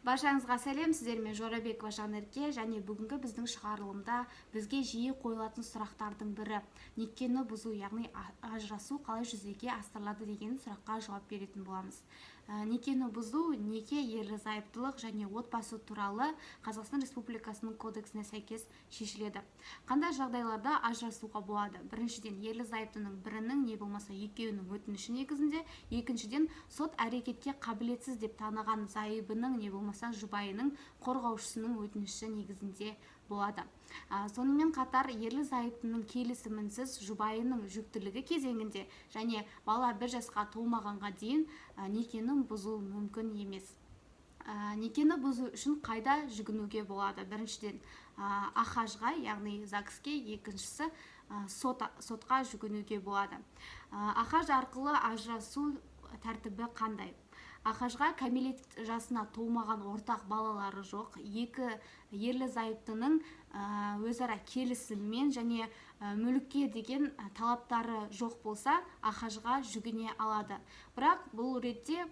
Баршаңызға сәлем, сіздермен Жорабекова Жанерке, және бүгінгі біздің шығарылымда бізге жиі қойылатын сұрақтардың бірі некені бұзу, яғни ажырасу қалай жүзеге асырылады деген сұраққа жауап беретін боламыз. Некені бұзу, неке ерлі-зайыптылық және отбасы туралы Қазақстан Республикасының кодексіне сәйкес шешіледі. Қандай жағдайларда ажырасуға болады? Біріншіден, ерлі-зайыптының бірінің не болмаса екеуінің өтініші негізінде, екіншіден, сот әрекетке қабілетсіз деп таныған зайыбының не болмаса жұбайының қорғаушысының өтініші негізінде болады. Сонымен қатар ерлі-зайыптының келісімінсіз жұбайының жүктілігі кезеңінде және бала 1 жасқа толмағанға дейін некені бұзу мүмкін емес. Некені бұзу үшін қайда жүгінуге болады? Біріншіден, АХАЖ-ға, яғни ЗАГС-ке, екіншісі сотқа жүгінуге болады. АХАЖ арқылы ажырасу тәртібі қандай? АХАЖ-ға кәмелет жасына толмаған ортақ балалары жоқ, екі ерлі-зайыптының өзара келісіммен және мүлікке деген талаптары жоқ болса, АХАЖ-ға жүгіне алады. Бірақ бұл ретте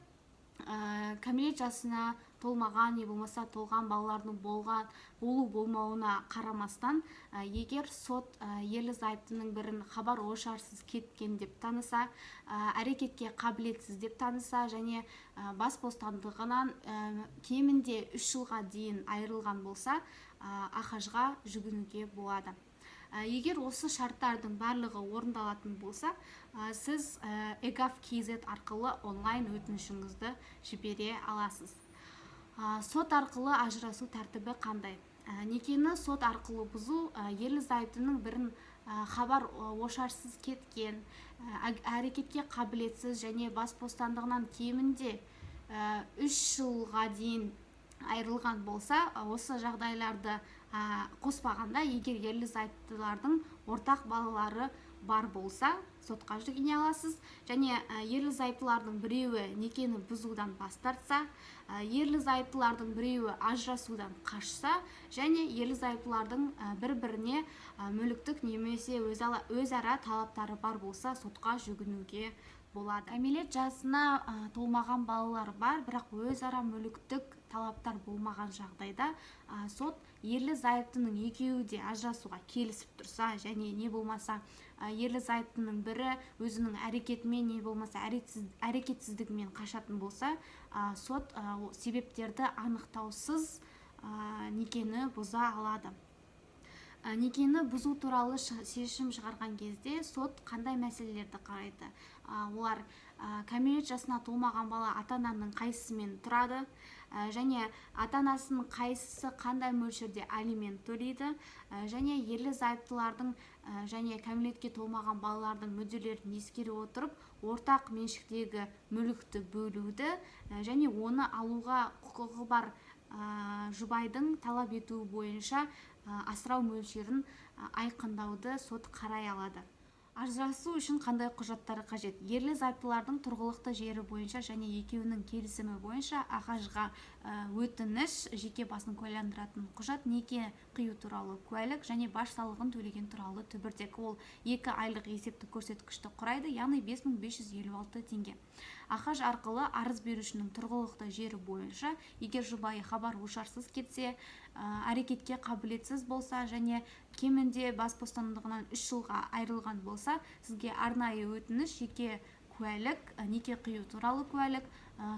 кәмелет жасына толмаған, не болмаса толған балалардың болу-болмауына қарамастан, егер сот ерлі-зайыптының бірін хабар-ошарсыз кеткен деп таныса, әрекетке қабілетсіз деп таныса және бас бостандығынан кемінде 3 жылға дейін айырылған болса, АХАЖ-ға жүгінуге болады. Егер осы шарттардың барлығы орындалатын болса, сіз EGAF.kz арқылы онлайн өтінішіңізді жібере аласыз. Сот арқылы ажырасу тәртібі қандай? Некені сот арқылы бұзу ерлі-зайыптының бірін хабар-ошарсыз кеткен, әрекетке қабілетсіз және бас бостандығынан кемінде 3 жылға дейін айырылған болса, осы жағдайларды қоспағанда, егер ерлі-зайыптылардың ортақ балалары бар болса, сотқа жүгіне аласыз. Және ерлі-зайыптылардың біреуі некені бұзудан бас тартса, ерлі-зайыптылардың біреуі ажырасудан қашса, және ерлі-зайыптылардың бір-біріне мүліктік немесе өзара талаптары бар болса, сотқа жүгінуге болады. Кәмелет жасына толмаған балалар бар, бірақ өзара мүліктік талаптар болмаған жағдайда сот ерлі-зайыптының екеуі де ажырасуға келісіп тұрса және не болмаса ерлі-зайыптының бірі өзінің әрекетімен не болмаса әрекетсіздігімен қашатын болса, сот себептерді анықтаусыз некені бұза алады. Некені бұзу туралы шешім шығарған кезде сот қандай мәселелерді қарайды? Олар кәмелет жасына толмаған бала ата-ананың қайсысымен тұрады, және ата-анасының қайсысы қандай мөлшерде алимент төлейді, және ерлі-зайыптылардың және кәмелетке толмаған балалардың мүдделерін ескере отырып, ортақ меншіктегі мүлікті бөлуді және оны алуға құқығы бар жұбайдың талап етуі бойынша асырау мөлшерін айқындауды сот қарай алады. Ажырасу үшін қандай құжаттары қажет? Ерлі-зайыптылардың тұрғылықты жері бойынша және екеуінің келісімі бойынша АХАЖ-ға өтініш, жеке басын куәландыратын құжат, неке қию туралы куәлік және баж салығын төлеген туралы түбіртек. Ол 2 айлық есептік көрсеткішті құрайды, яғни 5556 теңге. АХАЖ арқылы арыз берушінің тұрғылықты жері бойынша, егер жұбайы хабар-ошарсыз кетсе, әрекетке қабілетсіз болса және кемінде бас бостандығынан 3 жылға айырылған болса, сізге арнайы өтініш, жеке куәлік, неке қию туралы куәлік,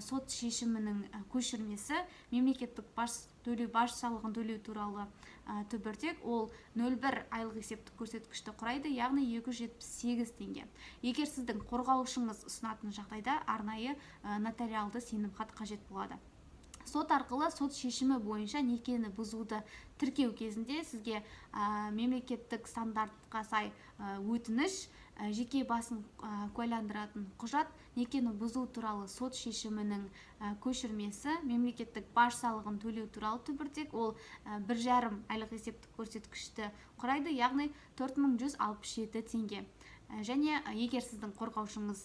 сот шешімінің көшірмесі, мемлекеттік баж салығын төлеу туралы түбіртек, ол 0,1 айлық есептік көрсеткішті құрайды, яғни 278 теңге. Егер сіздің қорғаушыңыз ұсынатын жағдайда арнайы нотариалды сенімхат қажет болады. Сот арқылы сот шешімі бойынша некені бұзуды тіркеу кезінде сізге мемлекеттік стандартқа сай өтініш, жеке басын куәландыратын құжат, некені бұзу туралы сот шешімінің көшірмесі, мемлекеттік баж салығын төлеу туралы түбіртек, ол 1,5 айлық есептік көрсеткішті құрайды, яғни 4167 теңге. Және егер сіздің қорғаушыңыз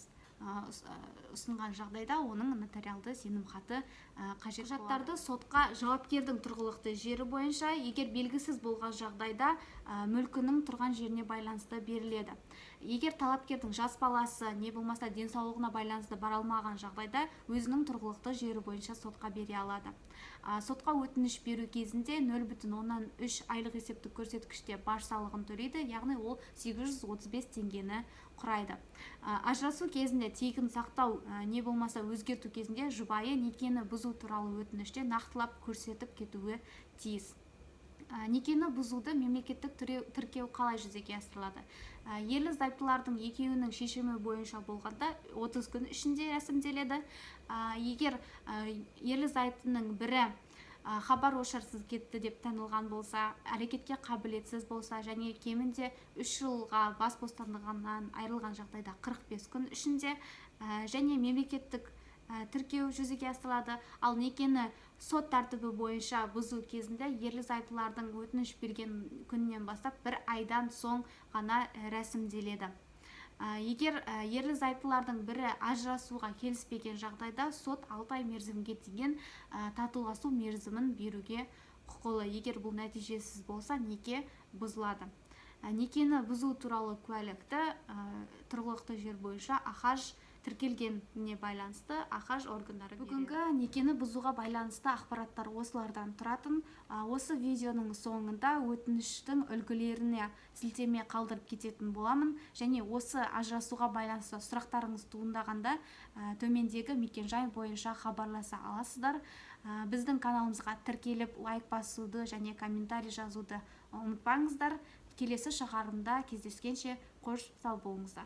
ұсынған жағдайда оның нотариалды сенімхаты қажет. Құжаттарды сотқа жауапкердің тұрғылықты жері бойынша, егер белгісіз болған жағдайда мүлкінің тұрған жеріне байланысты беріледі. егер талапкердің жас баласы не болмаса денсаулығына байланысты бара алмаған жағдайда өзінің тұрғылықты жері бойынша сотқа бере алады. Сотқа өтініш беру кезінде 0,3 айлық есептік көрсеткіште баж салығын төлейді, яғни ол 835 теңгені құрайды. Ажырасу кезінде тегін сақтау не болмаса өзгерту кезінде жұбайы некені бұзу туралы өтініште нақтылап көрсетіп кетуі тиіс. Некені бұзуды мемлекеттік тіркеу қалай жүзеге асырылады? Ерлі зайыптылардың екеуінің шешімі бойынша болғанда 30 күн ішінде рәсімделеді. Егер ерлі зайыптының бірі хабар ошарсыз кетті деп танылған болса, әрекетке қабілетсіз болса және кемінде 3 жылға бас бостандығынан айырылған жағдайда 45 күн ішінде және мемлекеттік тіркеу жүзеге асырылады. Ал некені сот тәртібі бойынша бұзу кезінде ерлі зайыптылардың өтініш берген күннен бастап 1 айдан соң ғана рәсімделеді. Егер ерлі зайыптылардың бірі ажырасуға келіспеген жағдайда сот 6 ай мерзімге дейін татуласу мерзімін беруге құқылы. Егер бұл нәтижесіз болса, неке бұзылады. Некені бұзу туралы куәлікті тұрғылықты жер бойынша АХАЖ тіркелгеніне байланысты АХАЖ органдары береді. Бүгінгі некені бұзуға байланысты ақпараттар осылардан тұратын. Осы видеоның соңында өтініштің үлгілеріне сілтеме қалдырып кететін боламын, және осы ажырасуға байланысты сұрақтарыңыз туындағанда төмендегі мекенжай бойынша хабарласа аласыздар. Біздің каналымызға тіркеліп лайк басуды және комментарий жазуды ұмытпаңыздар. Келесі шығарылымда кездескенше қош сау болыңыздар.